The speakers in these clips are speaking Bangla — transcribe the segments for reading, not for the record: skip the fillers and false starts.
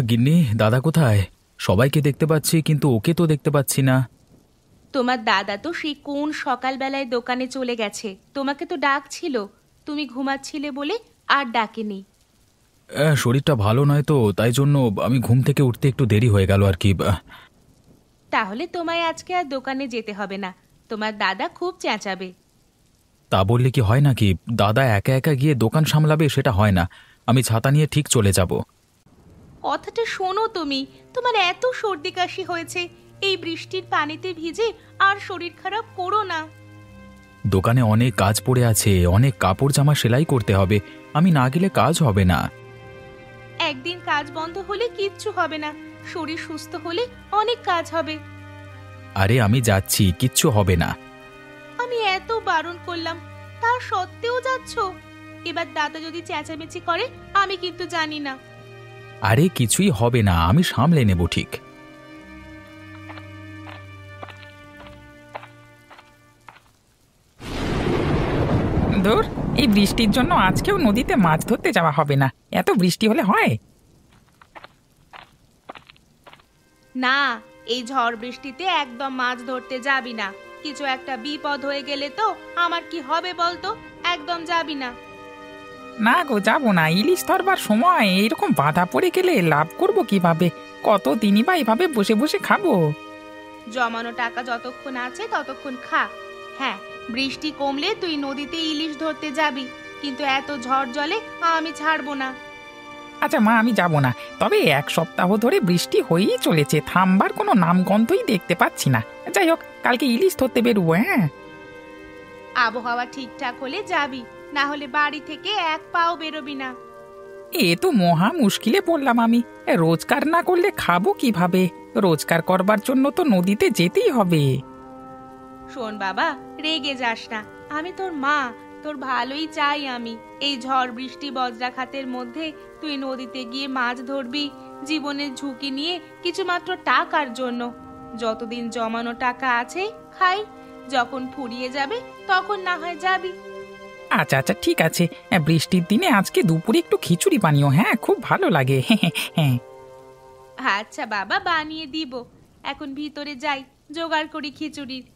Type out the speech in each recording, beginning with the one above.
গিন্নি, দাদা কোথায়? সবাইকে দেখতে পাচ্ছি কিন্তু ওকে তো দেখতে পাচ্ছি না। তোমার দাদা তো সেই কোন সকালবেলায় দোকানে চলে গেছে, তোমাকে তো ডাকছিল, তুমি ঘুমাচ্ছিলে বলে আর ডাকেনি। শরীরটা ভালো নয় তো, তাই জন্য আমি ঘুম থেকে উঠতে একটু দেরি হয়ে গেল আর কি। তাহলে তোমায় আজকে আর দোকানে যেতে হবে না, তোমার দাদা খুব চেঁচাবে। তা বললে কি হয় নাকি? দাদা একা একা গিয়ে দোকান সামলাবে সেটা হয় না। আমি ছাতা নিয়ে ঠিক চলে যাব। কথাটা শোনো তুমি, তোমার এত সর্দি কাশি হয়েছে, এই বৃষ্টির পানিতে ভিজে আর শরীর খারাপ করো না। দোকানে অনেক কাজ পড়ে আছে, অনেক কাপড় জামা সেলাই করতে হবে। আমি না গেলে কাজ হবে না। একদিন কাজ বন্ধ হলে কিচ্ছু হবে না, শরীর সুস্থ হলে অনেক কাজ হবে। আরে আমি যাচ্ছি, কিচ্ছু হবে না। আমি এত বারণ করলাম, তার সত্ত্বেও যাচ্ছ। এবার দাদা যদি চেঁচামেচি করে আমি কিন্তু জানি না। আরে কিছুই হবে না, আমি সামলে নেব ঠিক। ধুর, এই বৃষ্টির জন্য আজকেও নদীতে মাছ ধরতে যাওয়া হবে না। এত বৃষ্টি হলে হয়? না, এই ঝড় বৃষ্টিতে একদম মাছ ধরতে যাবি না। কিছু একটা বিপদ হয়ে গেলে তো আমার কি হবে বলতো? একদম যাবি না। না গো, যাবো না। ইলিশ ধরবার সময় এইরকম বাধা পড়ে গেলে লাভ করবো কিভাবে? কত দিনই বা এভাবে বসে বসে খাবো? জমানো টাকা যতক্ষণ আছে ততক্ষণ খা। হ্যাঁ, বৃষ্টি কমলে তুই নদীতে ইলিশ ধরতে যাবি, কিন্তু এত ঝড় জলে আমি ছাড়বো না। আচ্ছা মা, আমি যাব না। তবে এক সপ্তাহ ধরে বৃষ্টি হয়েই চলেছে, থামবার কোনো নামগন্ধই দেখতে পাচ্ছি না। যাই হোক, কালকে ইলিশ ধরতে বেরোবো। হ্যাঁ, আবহাওয়া ঠিকঠাক হলে যাবি, না হলে বাড়ি থেকে এক পাও বেরোবি না। এ তো মহা মুশকিলে পড়লাম আমি। রোজগার না করলে খাবো কিভাবে? রোজগার করবার জন্য তো নদীতে যেতেই হবে। শোন বাবা, রেগে যাস না, আমি তোর মা, তোর ভালোই চাই আমি। এই ঝড় বৃষ্টি বজ্রাঘাতের মধ্যে তুই নদীতে গিয়ে মাছ ধরবি জীবনের ঝুঁকি নিয়ে, কিছুমাত্র টাকার জন্য। যতদিন জমানো টাকা আছে খাই, যখন ফুরিয়ে যাবে তখন না হয় যাবি। আচ্ছা আচ্ছা, ঠিক আছে। বৃষ্টির দিনে আজকে দুপুরে একটু খিচুড়ি বানিও। হ্যাঁ, খুব ভালো লাগে। হ্যাঁ। আচ্ছা বাবা, বানিয়ে দিব। এখন ভিতরে যাই, জোগাড় করি খিচুড়ির।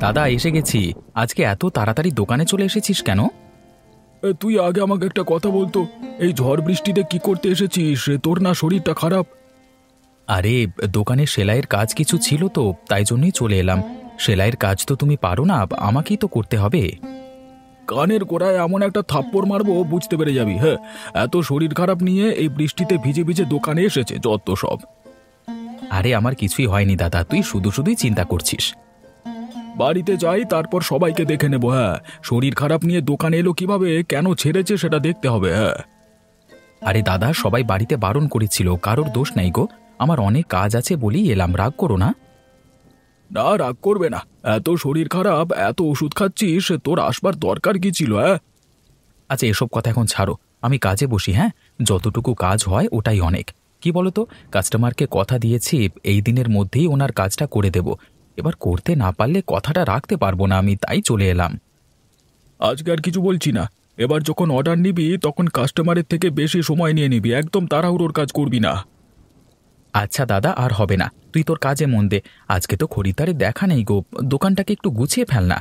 দাদা, এসে গেছি। আজকে এত তাড়াতাড়ি দোকানে চলে এসেছিস কেন? তুই আগে আমাকে একটা কথা বলতো, এই ঝড় বৃষ্টিতে কি করতে এসেছিস? তোর না শরীরটা খারাপ? আরে, দোকানে সেলাইয়ের কাজ কিছু ছিল তো, তাই জন্যই চলে এলাম। সেলাইয়ের কাজ তো তুমি পারো না, আমাকেই তো করতে হবে। কানের গোড়ায় এমন একটা থাপ্পড় মারবো, বুঝতে পেরে যাবি। হ্যাঁ, এত শরীর খারাপ নিয়ে এই বৃষ্টিতে ভিজে ভিজে দোকানে এসেছে যত সব। আরে আমার কিছুই হয়নি দাদা, তুই শুধু শুধুই চিন্তা করছিস। বাড়িতে যাই, তারপর সবাইকে দেখে নেবো। হ্যাঁ, শরীর খারাপ নিয়ে দোকানে এলো কিভাবে, কেন ছেড়েছে সেটা দেখতে হবে। হ্যাঁ। আরে দাদা, সবাই বাড়িতে বারণ করেছিল, কারোর দোষ নাই গো। আমার অনেক কাজ আছে বলেই এলাম, রাগ করো না। না, রাগ করবে না। এত শরীর খারাপ, এত ওষুধ খাচ্ছিস, তোর আসবার দরকার কি ছিল? হ্যাঁ। আচ্ছা, এসব কথা এখন ছাড়ো, আমি কাজে বসি। হ্যাঁ, যতটুকু কাজ হয় ওটাই অনেক। কি বলতো, কাস্টমারকে কথা দিয়েছি এই দিনের মধ্যেই ওনার কাজটা করে দেব। এবার করতে না পারলে কথাটা রাখতে পারবো না আমি, তাই চলে এলাম। আজকে আর কিছু বলছি না। এবার যখন অর্ডার নিবি তখন কাস্টমারের থেকে বেশি সময় নিয়ে নিবি, একদম তাড়াহুড়োর কাজ করবি না। আচ্ছা দাদা, আর হবে না, তুই তোর কাজে মন দে। আজকে তো খরিদ্দারের দেখা নেই গো, দোকানটাকে একটু গুছিয়ে ফেল না।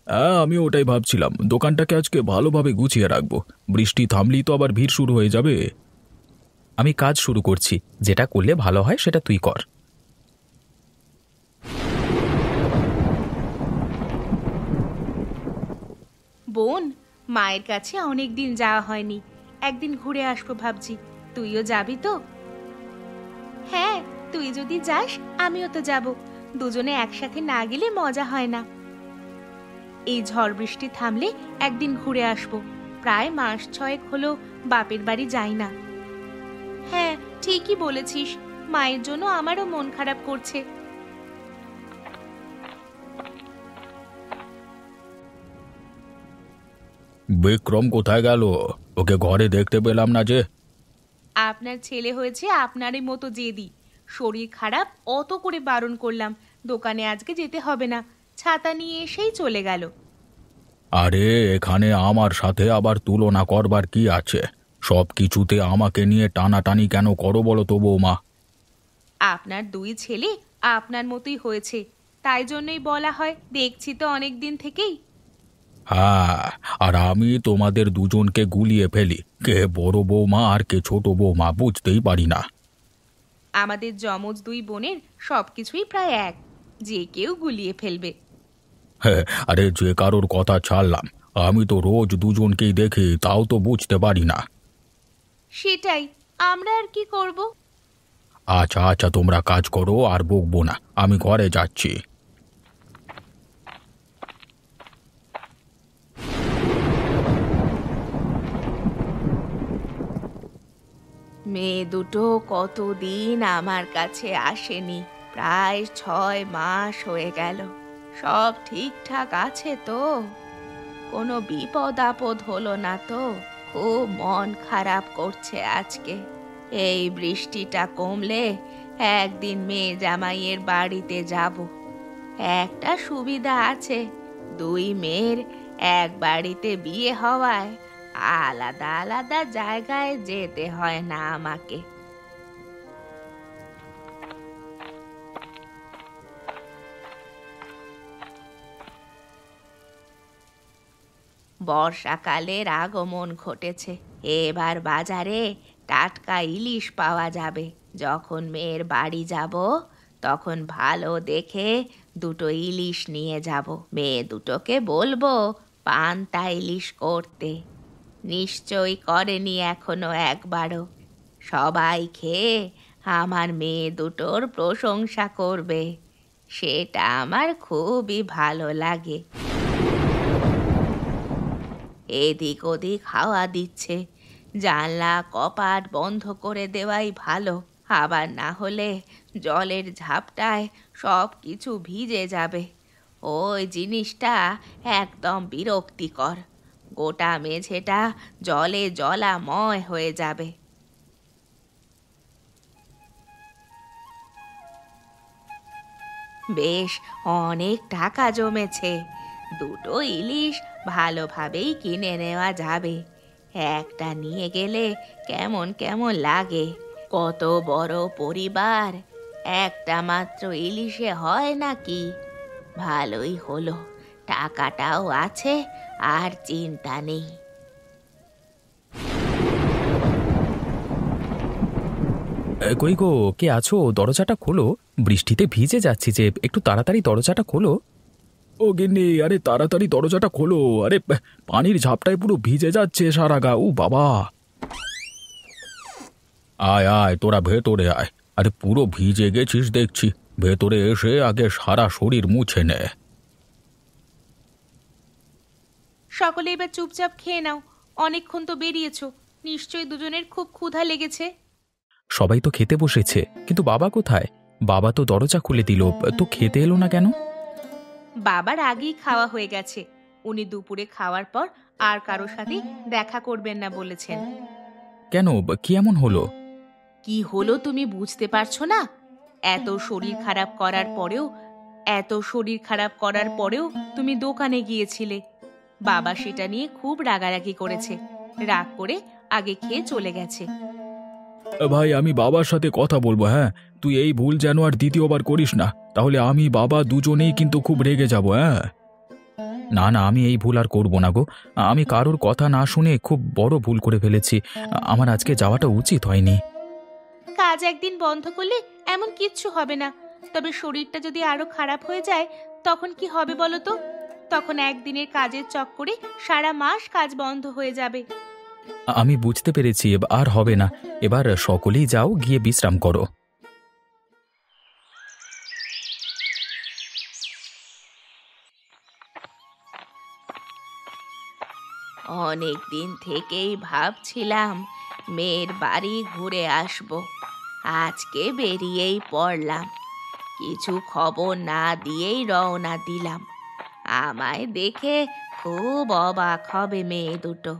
হ্যাঁ, আমি ওটাই ভাবছিলাম, দোকানটাকে আজকে ভালোভাবে গুছিয়ে রাখবো। বৃষ্টি থামলেই তো আবার ভিড় শুরু হয়ে যাবে। আমি কাজ শুরু করছি, যেটা করলে ভালো হয় সেটা তুই কর। বোন, মায়ের কাছে অনেক দিন যাওয়া হয়নি, একদিন ঘুরে আসবো ভাবছি। তুইও যাবি তো? হ্যাঁ, তুই যদি যাস আমিও তো যাব। দুজনে একসাথে না গেলে মজা হয় না। এই ঝড় বৃষ্টি থামলে একদিন ঘুরে আসবো। প্রায় মাস 6 হলো বাপের বাড়ি যাই না। হ্যাঁ, ঠিকই বলেছিস, মায়ের জন্য আমারও মন খারাপ করছে। বিক্রম কোথায় গেল? ওকে ঘরে দেখতে পেলাম না যে। আপনার ছেলে হয়েছে আপনারই মতো জেদি। শরীর খারাপ, অত করে বারণ করলাম, দোকানে আজকে যেতে হবে না, ছাতা নিয়ে এসেই চলে গেল। আরে এখানে আমার সাথে আবার তুলনা করবার কি আছে? সব কিছুতে আমাকে নিয়ে টানাটানি কেন করো বলো তো বৌমা? আপনার দুই ছেলে আপনার মতোই হয়েছে, তাই জন্যই বলা হয়, দেখছি তো অনেক দিন থেকেই। হ্যাঁ, আর আমি তোমাদের দুজনকে গুলিয়ে ফেলি, কে বড় বৌমা আর কে ছোট বৌমা বুঝতেই পারি না। আমাদের যমজ দুই বোনের সবকিছুই প্রায় এক, যে কেউ গুলিয়ে ফেলবে। হ্যাঁ, আরে যে কারোর কথা ছাড়লাম, আমি তো রোজ দুজনকেই দেখি, তাও তো বুঝতে পারি না। সেটাই, আমরা আর কি করব? আচ্ছা আচ্ছা, তোমরা কাজ করো, আর বকবো না, আমি ঘরে যাচ্ছি। মেয়ে দুটো কতদিন আমার কাছে আসেনি, প্রায় 6 মাস হয়ে গেল। সব ঠিকঠাক আছে তো? কোনো বিপদ আপদ হলো না তো? খুব মন খারাপ করছে আজকে। এই বৃষ্টিটা কমলে একদিন মেয়ে জামাইয়ের বাড়িতে যাব। একটা সুবিধা আছে, দুই মেয়ের এক বাড়িতে বিয়ে হওয়ায় আলাদা আলাদা জায়গায় যেতে হয় না আমাকে। বর্ষাকালের আগমন ঘটেছে, এবার বাজারে টাটকা ইলিশ পাওয়া যাবে। যখন মেয়ের বাড়ি যাব তখন ভালো দেখে দুটো ইলিশ নিয়ে যাব। মেয়ে দুটোকে বলবো পান্তা ইলিশ করতে, নিশ্চয়ই করেনি এখনো একবারও। সবাই খেয়ে আমার মেয়ে দুটোর প্রশংসা করবে, সেটা আমার খুবই ভালো লাগে। এদিক ওদিক হাওয়া দিচ্ছে, জানলা কপাট বন্ধ করে দেওয়াই ভালো, আবার না হলে জলের ঝাপটায় সব কিছু ভিজে যাবে। ওই জিনিসটা একদম বিরক্তিকর, গোটা মেঝেটা জলে জলাময় হয়ে যাবে। বেশ অনেক টাকা জমেছে, দুটো ইলিশ ভালোভাবেই কিনে নেওয়া যাবে। একটা নিয়ে গেলে কেমন কেমন লাগে, কত বড় পরিবার, একটা মাত্র ইলিশে হয় নাকি? ভালোই হলো, টাকাটাও আছে, আর চিন্তা নেই। কই গো, কে আছো? দরজাটা খোলো, বৃষ্টিতে ভিজে যাচ্ছি যে, একটু তাড়াতাড়ি দরজাটা খোলো। ও গিন্নি, আরে তাড়াতাড়ি দরজাটা খোলো, আরে পানির ঝাপটায় পুরো ভিজে যাচ্ছে সারা গা, ও বাবা! আয় আয়, তোরা ভেতরে আয়। আরে পুরো ভিজে গেছিস দেখছি, ভেতরে এসে আগে সারা শরীর মুছে নে। সকলে এবার চুপচাপ খেয়ে নাও, অনেকক্ষণ তো বেরিয়েছো, নিশ্চয়ই দুজনের খুব ক্ষুধা লেগেছে। সবাই তো খেতে বসেছে, কিন্তু বাবা কোথায়? বাবা তো দরজা খুলে দিল, তো খেতে এলো না কেন? বাবার আগেই খাওয়া হয়ে গেছে, উনি দুপুরে খাওয়ার পর আর কারোর সাথে দেখা করবেন না বলেছেন। কেন, কি এমন হলো? কি হলো তুমি বুঝতে পারছো না? এত শরীর খারাপ করার পরেও তুমি দোকানে গিয়েছিলে। বাবা সেটা নিয়ে খুব রাগারাগি করেছে, রাগ করে আগে খেয়ে চলে গেছে। ভাই, আমি বাবার সাথে কথা বলবো, হ্যাঁ? তুই এই ভুল যেন আর দ্বিতীয়বার করিস না, তাহলে আমি বাবা দুজনেই কিন্তু খুব রেগে যাব। হ্যাঁ, না না, আমি এই ভুল আর করব না গো। আমি কারোর কথা না শুনে খুব বড় ভুল করে ফেলেছি। আমার আজকে যাওয়াটা উচিত হয়নি। কাজ একদিন বন্ধ করলে এমন কিচ্ছু হবে না, তবে শরীরটা যদি আরো খারাপ হয়ে যায় তখন কি হবে বলো তো? তখন একদিনের কাজের চক্করে সারা মাস কাজ বন্ধ হয়ে যাবে। আমি বুঝতে পেরেছি, আর হবে না। এবার সকলেই যাও, গিয়ে বিশ্রাম করো। অনেক দিন থেকেই ভাবছিলাম মেয়ের বাড়ি ঘুরে আসব, আজকে বেরিয়েই পড়লাম। কিছু খবর না দিয়েই রওনা দিলাম। আমায় দেখে খুব অবাক হবে মেয়ে দুটো।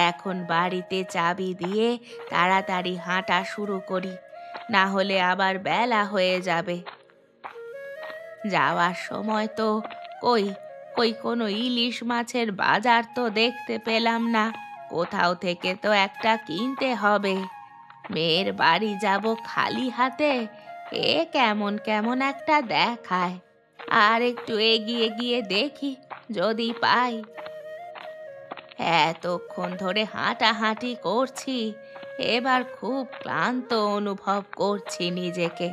এখন বাড়িতে চাবি দিয়ে তাড়াতাড়ি হাঁটা শুরু করি, না হলে আবার বেলা হয়ে যাবে। যাওয়ার সময় তো কই কই কোনো ইলিশ মাছের বাজার তো দেখতে পেলাম না। কোথাও থেকে তো একটা কিনতে হবে। মেয়ের বাড়ি যাব খালি হাতে, এ কেমন কেমন একটা দেখায়। আর একটু এগিয়ে গিয়ে দেখি যদি পাই। এতক্ষণ ধরে হাঁটাহাঁটি করছি, এবার খুব ক্লান্ত অনুভব করছি নিজেকে।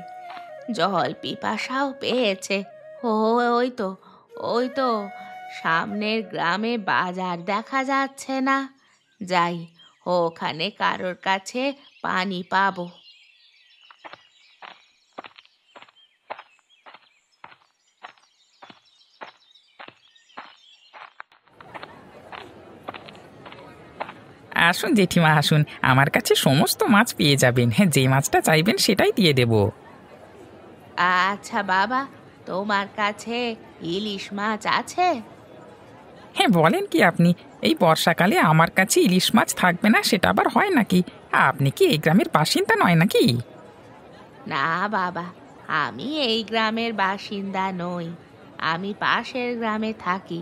জল পিপাসাও পেয়েছে। ও ওই তো ওই তো সামনের গ্রামে বাজার দেখা যাচ্ছে না। যাই, ওখানে কারোর কাছে পানি পাবো। আসুন জেঠিমা, আসুন, আমার কাছে সমস্ত মাছ পেয়ে যাবেন। হ্যাঁ, যে মাছটা চাইবেন সেটাই দিয়ে দেব। আচ্ছা বাবা, তোমার কাছে ইলিশ মাছ আছে? হ্যাঁ, বলেন কি আপনি? এই বর্ষাকালে আমার কাছে ইলিশ মাছ থাকবে না সেটা আবার হয় নাকি? আপনি কি এই গ্রামের বাসিন্দা নয় নাকি? না বাবা, আমি এই গ্রামের বাসিন্দা নই, আমি পাশের গ্রামে থাকি।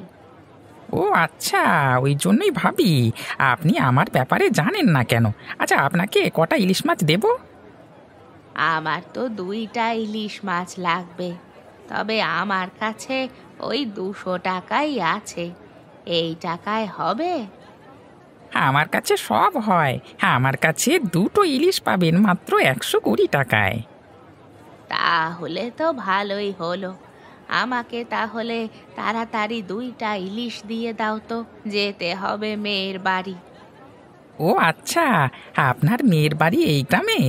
ও আচ্ছা, ওই জন্যই ভাবি আপনি আমার ব্যাপারে জানেন না কেন। আচ্ছা, আপনাকে কটা ইলিশ মাছ দেব? আমার তো 2টা ইলিশ মাছ লাগবে, তবে আমার কাছে ওই 200 টাকাই আছে। এই টাকায় হবে? আমার কাছে সব হয়। আমার কাছে দুটো ইলিশ পাবেন মাত্র 120 টাকায়। তাহলে তো ভালোই হলো। আমাকে তাহলে তাড়াতাড়ি 2টা ইলিশ দিয়ে দাও তো, যেতে হবে মেয়ের বাড়ি। ও আচ্ছা, আপনার মেয়ের বাড়ি এই গ্রামে?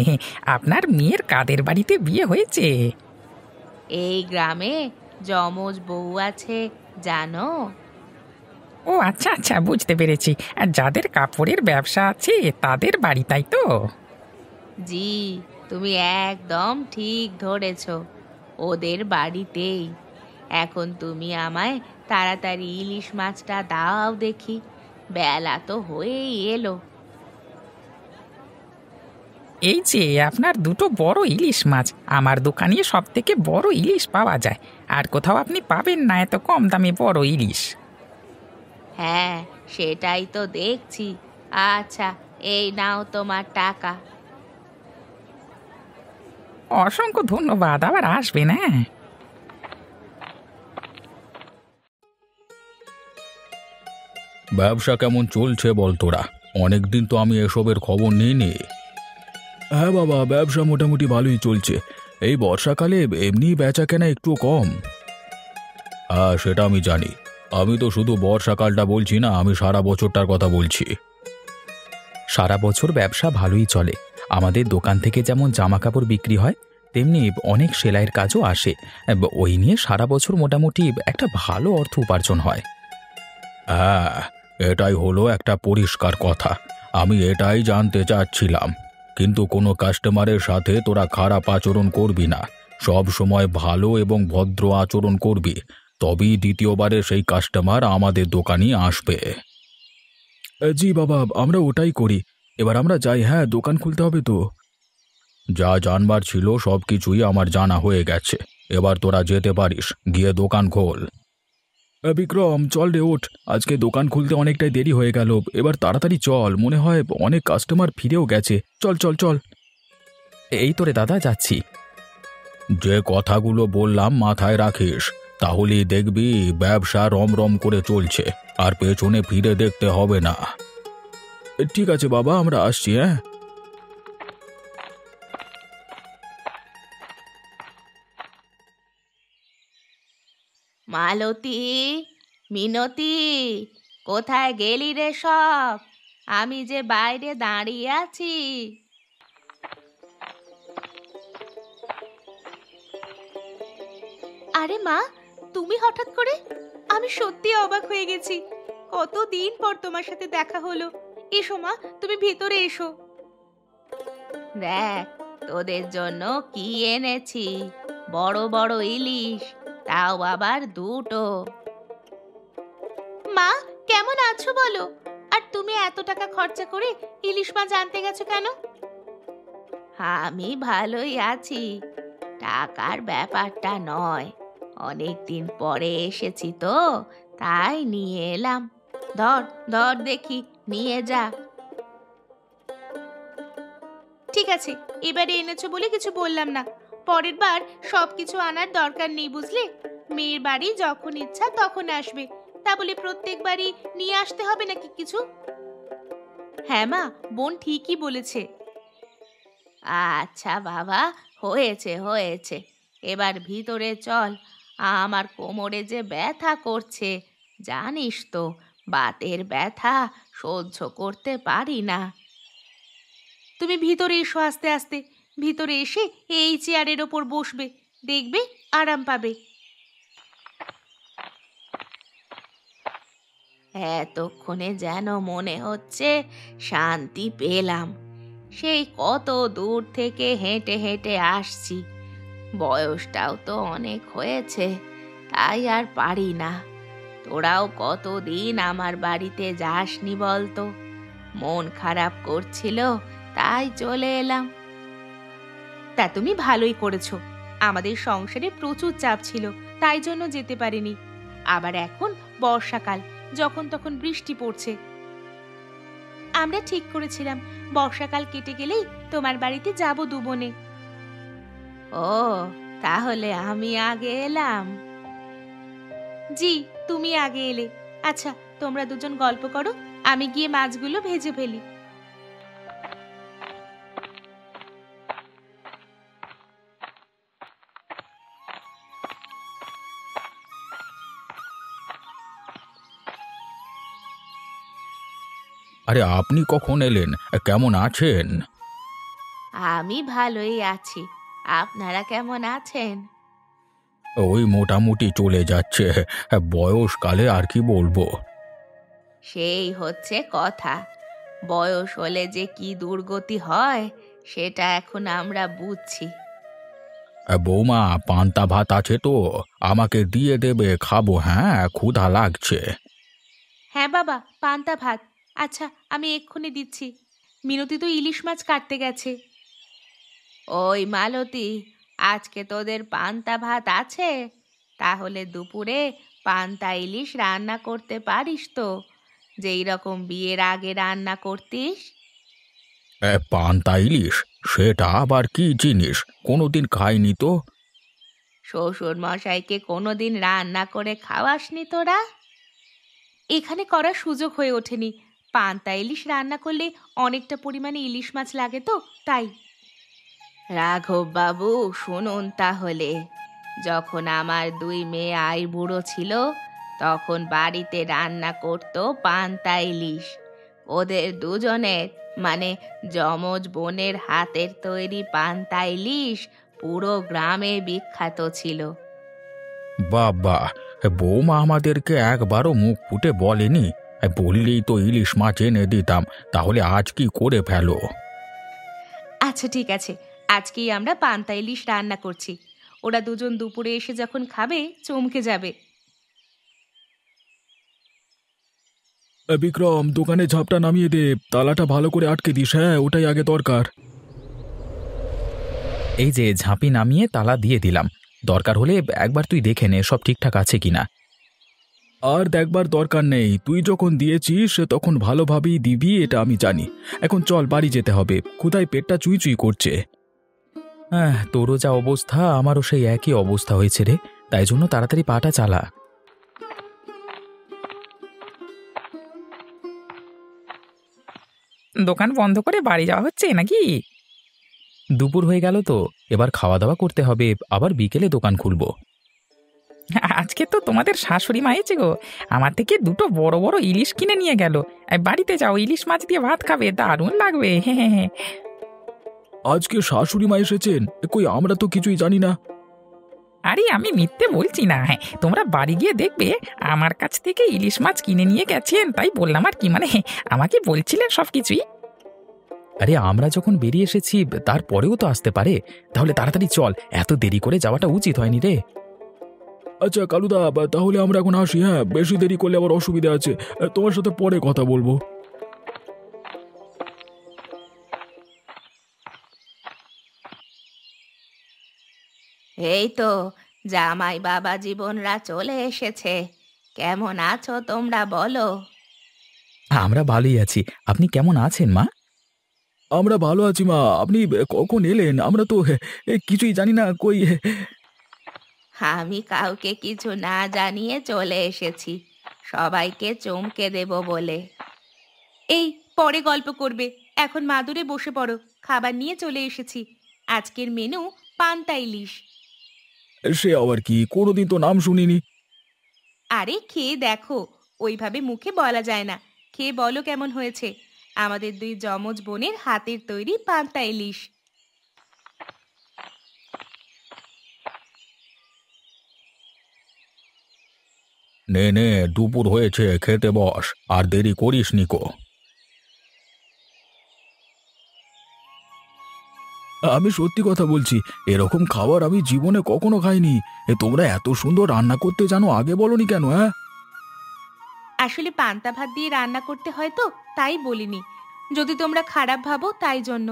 আপনার মেয়ের কাদের বাড়িতে বিয়ে হয়েছে? এই গ্রামে যমজ বউ আছে, জানো? ও আচ্ছা আচ্ছা, বুঝতে পেরেছি। আর যাদের কাপড়ের ব্যবসা আছে তাদের বাড়ি, তাই তো? জি, তুমি একদম ঠিক ধরেছ, ওদের বাড়িতেই। এখন তুমি আমায় তাড়াতাড়ি ইলিশ মাছটা দাও দেখি, বেলা তো হয়েই এলো। এই যে আপনার দুটো বড় ইলিশ মাছ। আমার দোকানে সব থেকে বড় ইলিশ পাওয়া যায়, আর কোথাও আপনি পাবেন না এত কম দামে বড় ইলিশ। হ্যাঁ, সেটাই তো দেখছি। আচ্ছা, এই নাও তোমার টাকা। অসংখ্য ধন্যবাদ, আবার আসবেন। হ্যাঁ, ব্যবসা কেমন চলছে বল তোরা? অনেকদিন তো আমি এসবের খবর নিইনি। হ্যাঁ বাবা, ব্যবসা মোটামুটি ভালোই চলছে। এই বর্ষাকালে এমনি বেচা কেনা একটু কম। হ্যাঁ, সেটা আমি জানি। আমি তো শুধু বর্ষাকালটা বলছি না, আমি সারা বছরটার কথা বলছি। সারা বছর ব্যবসা ভালোই চলে। আমাদের দোকান থেকে যেমন জামা কাপড় বিক্রি হয়, তেমনি অনেক সেলাইয়ের কাজও আসে। ওই নিয়ে সারা বছর মোটামুটি একটা ভালো অর্থ উপার্জন হয়। হ্যাঁ, এটাই হলো একটা পরিষ্কার কথা। আমি এটাই জানতে চাচ্ছিলাম। কিন্তু কোনো কাস্টমারের সাথে তোরা খারাপ আচরণ করবি না। সব সময় ভালো এবং ভদ্র আচরণ করবি, তবেই দ্বিতীয়বারে সেই কাস্টমার আমাদের দোকানে আসবে। জি বাবা, আমরা ওটাই করি। এবার আমরা যাই। হ্যাঁ, দোকান খুলতে হবে তো। যা জানবার ছিল সব কিছুই আমার জানা হয়ে গেছে। এবার তোরা যেতে পারিস, গিয়ে দোকান খোল। বিক্রম, চল রে, ওঠ। আজকে দোকান খুলতে অনেকটাই দেরি হয়ে গেল। এবার তাড়াতাড়ি চল, মনে হয় অনেক কাস্টমার ফিরেও গেছে। চল চল চল। এই তো রে দাদা, যাচ্ছি। যে কথাগুলো বললাম মাথায় রাখিস, তাহলেই দেখবি ব্যবসা রমরম করে চলছে, আর পেছনে ফিরে দেখতে হবে না। ঠিক আছে বাবা, আমরা আসছি। হ্যাঁ, মালতী, মিনতি, কোথায় গেলি রে সব? আমি যে বাইরে দাঁড়িয়ে আছি। আরে মা, তুমি হঠাৎ করে? আমি সত্যি অবাক হয়ে গেছি। কতদিন পর তোমার সাথে দেখা হলো। এসো মা, তুমি ভিতরে এসো। দেখ, তোদের জন্য কি এনেছি। বড় বড় ইলিশ, তাও আবার 2টো। মা, কেমন আছো বলো? আর তুমি এত টাকা খরচা করে ইলিশ মাছ আনতে গেছো কেন? আমি ভালোই আছি, টাকার ব্যাপারটা নয়। অনেক দিন পরে এসেছি তো, তাই নিয়ে এলাম। ধর ধর দেখি, নিয়ে যা। ঠিক আছে, এবারে এনেছো বলে কিছু বললাম না। পরের বার সবকিছু আনার দরকার নেই, বুঝলে? মেয়ের বাড়ি যখন ইচ্ছা তখন আসবে, তা বলে প্রত্যেকবারই নিয়ে আসতে হবে নাকি কিছু? হ্যাঁ মা, বোন ঠিকই বলেছে। আচ্ছা বাবা, হয়েছে হয়েছে, এবার ভিতরে চল। আমার কোমরে যে ব্যথা করছে, জানিস তো, বাতের ব্যথা সহ্য করতে পারি না। তুমি ভিতরে এসো আস্তে আস্তে। ভিতরে এসে এই চেয়ারের ওপর বসবে, দেখবে আরাম পাবে। এতক্ষণে যেন মনে হচ্ছে শান্তি পেলাম। সেই কত দূর থেকে হেঁটে হেঁটে আসছি, বয়সটাও তো অনেক হয়েছে, তাই আর পারি না। তোরাও কতদিন আমার বাড়িতে যাসনি বলতো? মন খারাপ করছিল, তাই চলে এলাম। তা তুমি ভালোই করেছো। আমাদের সংসারে প্রচুর চাপ ছিল, তাই জন্য যেতে পারিনি। আবার এখন বর্ষাকাল, যখন তখন বৃষ্টি পড়ছে। আমরা ঠিক করেছিলাম বর্ষাকাল কেটে গেলেই তোমার বাড়িতে যাব দুবনে। ও, তাহলে আমি আগে এলাম? জি, তুমি আগে এলে। আচ্ছা, তোমরা দুজন গল্প করো, আমি গিয়ে মাছগুলো ভেজে ফেলি। আরে আপনি কখন এলেন? কেমন আছেন? আমি ভালোই আছি, আপনারা কেমন আছেন? ওই মোটামুটি চলে যাচ্ছে। বয়সকালে আর কি বলবো। সেই হচ্ছে কথা। বয়স হলে যে কি দুর্গতি হয়, সেটা এখন আমরা বুঝছি। বৌমা, পান্তা ভাত আছে তো? আমাকে দিয়ে দেবে, খাবো। হ্যাঁ, ক্ষুধা লাগছে। হ্যাঁ বাবা, পান্তা ভাত। আচ্ছা, আমি এক্ষুনি দিচ্ছি। মিনতি তো ইলিশ মাছ কাটতে গেছে। ওই মালতী, আজকে তোদের পান্তা ভাত আছে? তাহলে দুপুরে পান্তা ইলিশ রান্না করতে পারিস তো, যেই রকম বিয়ের আগে রান্না করতিস। পান্তা ইলিশ? সেটা আবার কি জিনিস? কোনোদিন খাইনি তো। শ্বশুর মশাইকে কোনোদিন রান্না করে খাওয়াসনি তোরা? এখানে করার সুযোগ হয়ে ওঠেনি। পান্তা ইলিশ রান্না করলে অনেকটা পরিমাণে ইলিশ মাছ লাগে তো, তাই। রাঘব বাবু, শুনুন তাহলে, যখন আমার দুই মেয়ে আইবুড়ো ছিল, তখন বাড়িতে রান্না করতো পান্তা ইলিশ। ওদের দুজনের, মানে যমজ বোনের হাতের তৈরি পান্তা ইলিশ পুরো গ্রামে বিখ্যাত ছিল। বাবা, বৌমা আমাদেরকে একবারও মুখ ফুটে বলেনি। বললেই তো ইলিশ মাছ এনে দিতাম। তাহলে আজ কি করে ফেলো? আচ্ছা ঠিক আছে, আজকেই আমরা পান্তা ইলিশ রান্না করছি। ওরা দুজন দুপুরে এসে যখন খাবে, চমকে যাবে। বিক্রম, দোকানে ঝাপটা নামিয়ে দে, তালাটা ভালো করে আটকে দিস। হ্যাঁ, ওটাই আগে দরকার। এই যে ঝাঁপি নামিয়ে তালা দিয়ে দিলাম। দরকার হলে একবার তুই দেখে নে সব ঠিকঠাক আছে কিনা। আর দেখবার দরকার নেই, তুই যখন দিয়েছিস তখন ভালোভাবেই দিবি, এটা আমি জানি। এখন চল, বাড়ি যেতে হবে। ক্ষুধায় পেটটা চুই চুই করছে। তোরও যা অবস্থা, আমারও সেই একই অবস্থা হয়েছে রে। তাই জন্য তাড়াতাড়ি পাটা চালা। দোকান বন্ধ করে বাড়ি যাওয়া হচ্ছে নাকি? দুপুর হয়ে গেল তো, এবার খাওয়া দাওয়া করতে হবে, আবার বিকেলে দোকান খুলবো। আজকে তো তোমাদের শাশুড়ি মা এসেছে গো, আমার থেকে দুটো বড় বড় ইলিশ কিনে নিয়ে গেল। বাড়িতে যাও, ইলিশ মাছ দিয়ে ভাত খাবে, দারুণ লাগবে। হ্যাঁ হ্যাঁ হ্যাঁ। আজকে শাশুড়ি মা এসেছেন? কই, আমরা তো কিছুই জানি না। আরে আমি মিথ্যে বলছি না। হ্যাঁ, তোমরা বাড়ি গিয়ে দেখবে আমার কাছ থেকে ইলিশ মাছ কিনে নিয়ে গেছেন, তাই বললাম আর কি। মানে আমাকে বলছিলেন সব কিছুই। আরে আমরা যখন বেরিয়ে এসেছি তারপরেও তো আসতে পারে। তাহলে তাড়াতাড়ি চল, এত দেরি করে যাওয়াটা উচিত হয়নি রে। আচ্ছা কালুদা, তাহলে আমরা এখন আসি। হ্যাঁ, বেশি দেরি করলে আবার অসুবিধা আছে। তোমার সাথে পরে কথা বলবো। এই তো, জামাই বাবা জীবনরা চলে এসেছে। কেমন আছো তোমরা বলো? আমরা ভালোই আছি। আপনি কেমন আছেন মা? আমরা ভালো আছি মা। আপনি কখন এলেন? আমরা তো কিছুই জানি না কই। আমি কাউকে কিছু না জানিয়ে চলে এসেছি, সবাইকে চমকে দেব বলে। এই, পরে গল্প করবে, এখন মাদুরে বসে পড়ো। খাবার নিয়ে চলে এসেছি। আজকের মেনু পান্তা ইলিশ। সে আবার কি? কোনোদিন তো নাম শুনিনি। আরে খেয়ে দেখো, ওইভাবে মুখে বলা যায় না। খেয়ে বলো কেমন হয়েছে। আমাদের দুই যমজ বোনের হাতের তৈরি পান্তা ইলিশ। নে নে, দুপুর হয়েছে, খেতে বস। আর দেরি করিস নিকো। আমি সত্যি কথা বলছি, এরকম খাবার আমি জীবনে কখনো খাইনি। তোমরা এত সুন্দর রান্না করতে জানো, আগে বলনি কেন? হ্যাঁ, আসলে পান্তা ভাত দিয়ে রান্না করতে হয় তো, তাই বলিনি। যদি তোমরা খারাপ ভাবো তাই জন্য।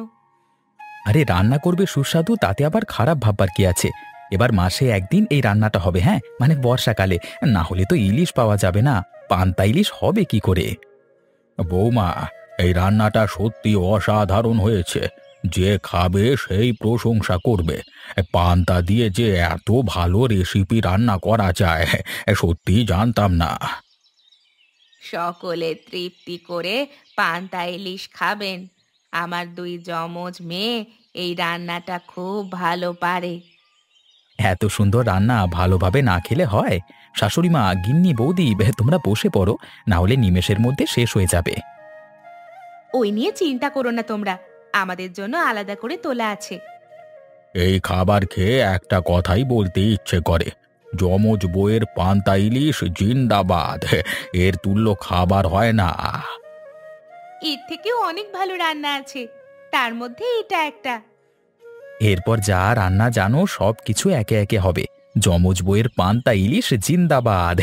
আরে রান্না করবে সুস্বাদু, তাতে আবার খারাপ ভাববার কি আছে? এবার মাসে একদিন এই রান্নাটা হবে, হ্যাঁ, মানে বর্ষাকালে। না হলে তো ইলিশ পাওয়া যাবে না। পান্তা ইলিশ হবে কি করে? বৌমা, এই রান্নাটা সত্যি অসাধারণ হয়েছে। যে খাবে সেই প্রশংসা করবে। পান্তা দিয়ে যে এত ভালো রেসিপি রান্না করা যায়, সত্যি জানতাম না। সকলে তৃপ্তি করে পান্তা ইলিশ খাবেন। আমার দুই যমজ মেয়ে এই রান্নাটা খুব ভালো পারে। এত সুন্দর রান্না ভালোভাবে না খেলে হয়? শাশুড়ি মা, গিন্নি, বৌদি, তোমরা বসে পড়ো, না হলে নিমেষের মধ্যে শেষ হয়ে যাবে। ওই নিয়ে চিন্তা করো না তোমরা, আমাদের জন্য আলাদা করে তোলা আছে। এই খাবার খেয়ে একটা কথাই বলতে ইচ্ছে করে, যমজ বউয়ের পান্তা ইলিশ জিন্দাবাদ। এর তুল্য খাবার হয় না। এর থেকেও অনেক ভালো রান্না আছে, তার মধ্যে এটা একটা। এরপর যা রান্না জানো সব কিছু একে একে হবে। যমজ বইয়ের পান্তা ইলিশ জিন্দাবাদ।